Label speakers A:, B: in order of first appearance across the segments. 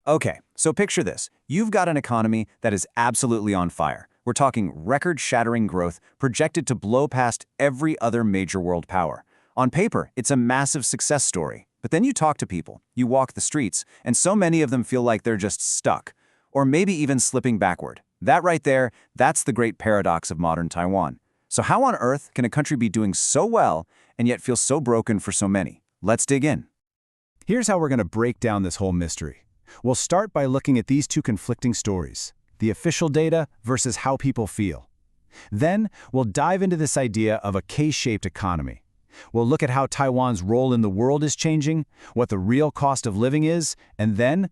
A: Okay, so picture this. You've got an economy that is absolutely on fire. We're talking record-shattering growth projected to blow past every other major world power. On paper, it's a massive success story. But then you talk to people, you walk the streets, and so many of them feel like they're just stuck, or maybe even slipping backward. That right there, that's the great paradox of modern Taiwan. So how on earth can a country be doing so well and yet feel so broken for so many? Let's dig in.
B: Here's how we're going to break down this whole mystery. We'll start by looking at these two conflicting stories, the official data versus how people feel. Then, we'll dive into this idea of a K-shaped economy. We'll look at how Taiwan's role in the world is changing, what the real cost of living is, and then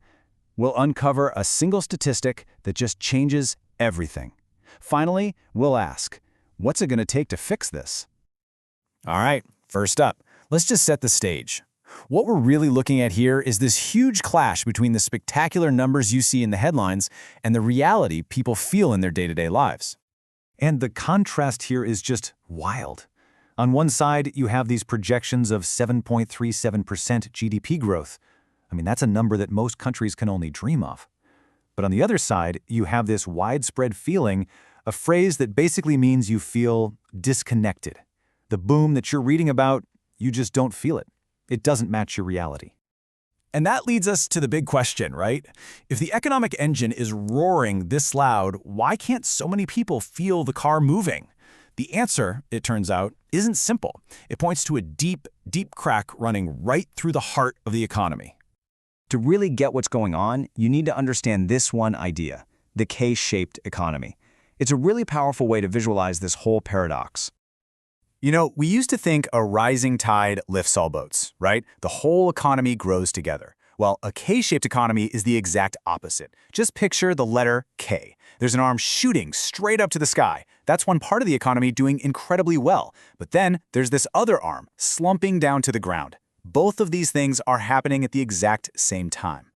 B: we'll uncover a single statistic that just changes everything. Finally, we'll ask, what's it going to take to fix this?
C: All right, first up, let's just set the stage. What we're really looking at here is this huge clash between the spectacular numbers you see in the headlines and the reality people feel in their day-to-day lives.
B: And the contrast here is just wild. On one side, you have these projections of 7.37% GDP growth. I mean, that's a number that most countries can only dream of. But on the other side, you have this widespread feeling, a phrase that basically means you feel disconnected. The boom that you're reading about, you just don't feel it. It doesn't match your reality.
C: And that leads us to the big question, right? If the economic engine is roaring this loud, why can't so many people feel the car moving? The answer, it turns out, isn't simple. It points to a deep, deep crack running right through the heart of the economy.
A: To really get what's going on, you need to understand this one idea, the K-shaped economy. It's a really powerful way to visualize this whole paradox.
C: You know, we used to think a rising tide lifts all boats, right? The whole economy grows together. Well, a K-shaped economy is the exact opposite. Just picture the letter K. There's an arm shooting straight up to the sky. That's one part of the economy doing incredibly well. But then there's this other arm slumping down to the ground. Both of these things are happening at the exact same time.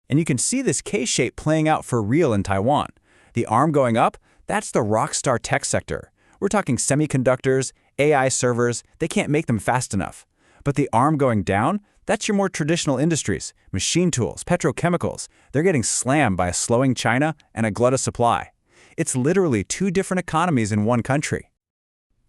A: And you can see this K-shape playing out for real in Taiwan. The arm going up, that's the rockstar tech sector. We're talking semiconductors, AI servers, they can't make them fast enough. But the arm going down, that's your more traditional industries, machine tools, petrochemicals. They're getting slammed by a slowing China and a glut of supply. It's literally two different economies in one country.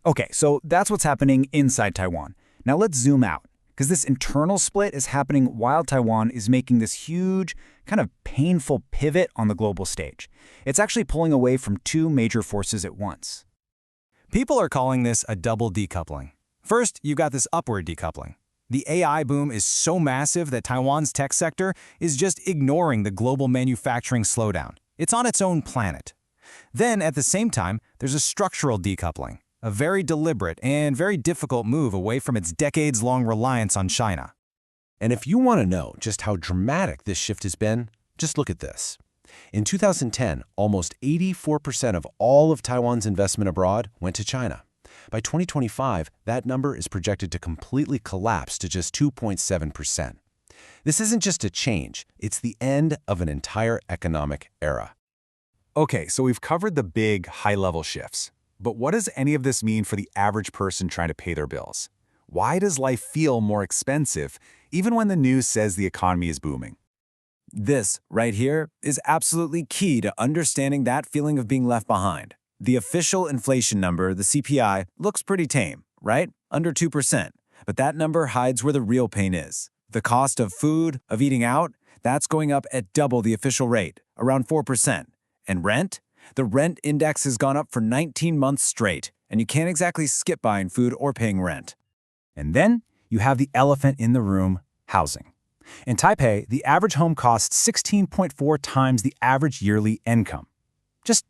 B: Okay, so that's what's happening inside Taiwan. Now let's zoom out, because this internal split is happening while Taiwan is making this huge, kind of painful pivot on the global stage. It's actually pulling away from two major forces at once.
C: People are calling this a double decoupling. First, you've got this upward decoupling. The AI boom is so massive that Taiwan's tech sector is just ignoring the global manufacturing slowdown. It's on its own planet. Then, at the same time, there's a structural decoupling, a very deliberate and very difficult move away from its decades-long reliance on China.
D: And if you want to know just how dramatic this shift has been, just look at this. In 2010, almost 84% of all of Taiwan's investment abroad went to China. By 2025, that number is projected to completely collapse to just 2.7%. This isn't just a change, it's the end of an entire economic era.
C: Okay, so we've covered the big, high-level shifts. But what does any of this mean for the average person trying to pay their bills? Why does life feel more expensive, even when the news says the economy is booming?
A: This, right here, is absolutely key to understanding that feeling of being left behind. The official inflation number, the CPI, looks pretty tame, right? Under 2%. But that number hides where the real pain is. The cost of food, of eating out, that's going up at double the official rate, around 4%. And rent? The rent index has gone up for 19 months straight, and you can't exactly skip buying food or paying rent.
B: And then you have the elephant in the room, housing. In Taipei, the average home costs 16.4 times the average yearly income. Just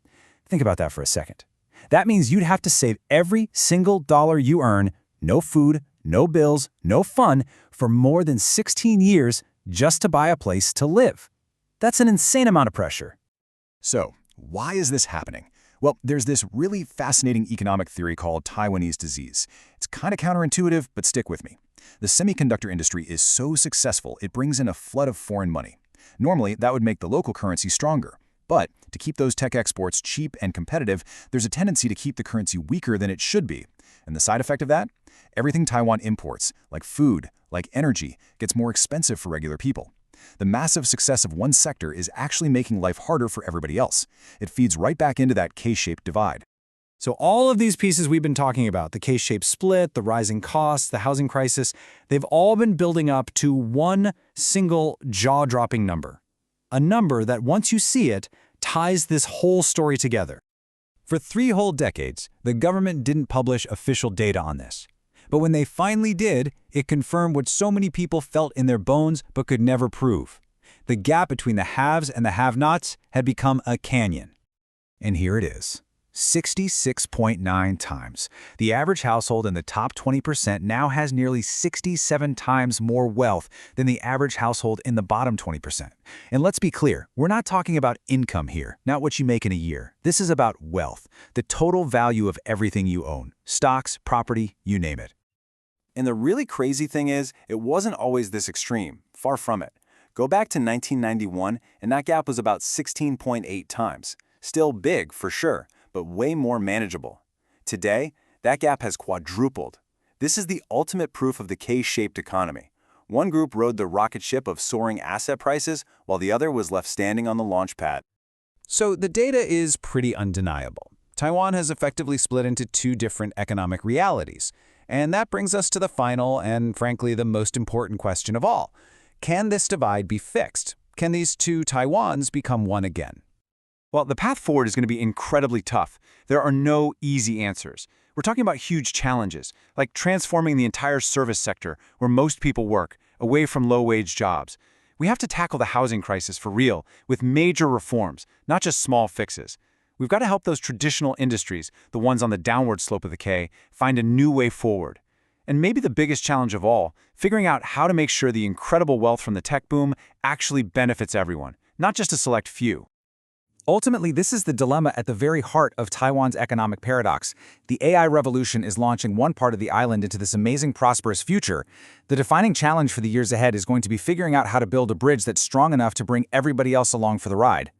B: think about that for a second. That means you'd have to save every single dollar you earn, no food, no bills, no fun, for more than 16 years just to buy a place to live. That's an insane amount of pressure.
E: So, why is this happening? Well, there's this really fascinating economic theory called Taiwanese disease. It's kind of counterintuitive, but stick with me. The semiconductor industry is so successful, it brings in a flood of foreign money. Normally, that would make the local currency stronger. But to keep those tech exports cheap and competitive, there's a tendency to keep the currency weaker than it should be. And the side effect of that? Everything Taiwan imports, like food, like energy, gets more expensive for regular people. The massive success of one sector is actually making life harder for everybody else. It feeds right back into that K-shaped divide.
B: So all of these pieces we've been talking about, the K-shaped split, the rising costs, the housing crisis, they've all been building up to one single jaw-dropping number. A number that, once you see it, ties this whole story together.
C: For 3 whole decades, the government didn't publish official data on this. But when they finally did, it confirmed what so many people felt in their bones but could never prove. The gap between the haves and the have-nots had become a canyon.
E: And here it is. 66.9 times. The average household in the top 20% now has nearly 67 times more wealth than the average household in the bottom 20%. And let's be clear, we're not talking about income here, not what you make in a year. This is about wealth, the total value of everything you own. Stocks, property, you name it.
A: And the really crazy thing is, it wasn't always this extreme. Far from it. Go back to 1991, and that gap was about 16.8 times. Still big, for sure, but way more manageable. Today, that gap has quadrupled. This is the ultimate proof of the K-shaped economy. One group rode the rocket ship of soaring asset prices, while the other was left standing on the launch pad.
C: So the data is pretty undeniable. Taiwan has effectively split into 2 different economic realities. And that brings us to the final and, frankly, the most important question of all. Can this divide be fixed? Can these 2 Taiwans become one again?
F: Well, the path forward is going to be incredibly tough. There are no easy answers. We're talking about huge challenges, like transforming the entire service sector, where most people work, away from low-wage jobs. We have to tackle the housing crisis for real, with major reforms, not just small fixes. We've got to help those traditional industries, the ones on the downward slope of the K, find a new way forward. And maybe the biggest challenge of all, figuring out how to make sure the incredible wealth from the tech boom actually benefits everyone, not just a select few.
C: Ultimately, this is the dilemma at the very heart of Taiwan's economic paradox. The AI revolution is launching one part of the island into this amazing, prosperous future. The defining challenge for the years ahead is going to be figuring out how to build a bridge that's strong enough to bring everybody else along for the ride.